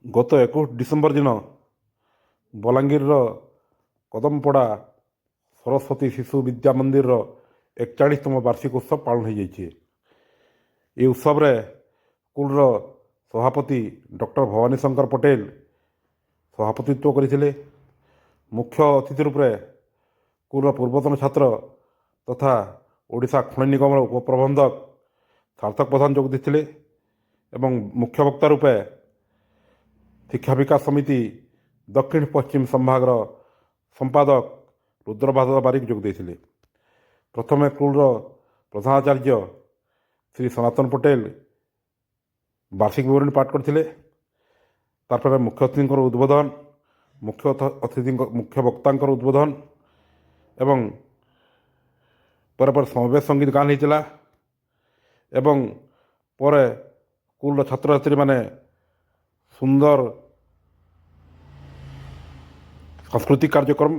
ଗତ 21 ଡିସେମ୍ବର ଦିନ ବଲାଙ୍ଗୀରର କଦମପଡ଼ା ସରସ୍ୱତୀ ଶିଶୁ ବିଦ୍ୟା ମନ୍ଦିରର 41ତମ ବାର୍ଷିକ ଉତ୍ସବ ପାଳନ ହୋଇଯାଇଛି। ଏହି ଉତ୍ସବରେ ସ୍କୁଲର ସଭାପତି ଡକ୍ଟର ଭବାନୀ ଶଙ୍କର ପଟେଲ ସଭାପତିତ୍ୱ କରିଥିଲେ। ମୁଖ୍ୟ ଅତିଥି ରୂପେ ସ୍କୁଲର ପୂର୍ବତନ ଛାତ୍ର ତଥା ଓଡ଼ିଶା ଖଣି ନିଗମର ଉପପ୍ରବନ୍ଧକ ସାର୍ଥକ ପ୍ରଧାନ ଯୋଗ ଦେଇଥିଲେ ଏବଂ ମୁଖ୍ୟ ବକ୍ତା ରୂପେ ଶିକ୍ଷା ବିକାଶ ସମିତି ଦକ୍ଷିଣ ପଶ୍ଚିମ ସମ୍ଭାଗର ସମ୍ପାଦକ ରୁଦ୍ରଭାଦ ବାରିକ ଯୋଗ ଦେଇଥିଲେ। ପ୍ରଥମେ ସ୍କୁଲର ପ୍ରଧାନାଚାର୍ଯ୍ୟ ଶ୍ରୀ ସନାତନ ପଟେଲ ବାର୍ଷିକ ବିବରଣୀ ପାଠ କରିଥିଲେ। ତାପରେ ମୁଖ୍ୟ ଅତିଥିଙ୍କର ଉଦ୍ବୋଧନ, ମୁଖ୍ୟ ବକ୍ତାଙ୍କର ଉଦ୍ବୋଧନ ଏବଂ ପରେ ସମାବେଶ ସଙ୍ଗୀତ ଗାନ ହୋଇଥିଲା ଏବଂ ପରେ ସ୍କୁଲର ଛାତ୍ରଛାତ୍ରୀମାନେ ସୁନ୍ଦର ସାଂସ୍କୃତିକ କାର୍ଯ୍ୟକ୍ରମ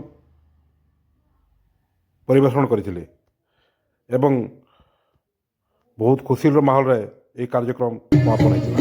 ପରିବେଷଣ କରିଥିଲେ ଏବଂ ବହୁତ ଖୁସିର ମାହୋଲରେ ଏହି କାର୍ଯ୍ୟକ୍ରମ ସମାପନ ହୋଇଥିଲା।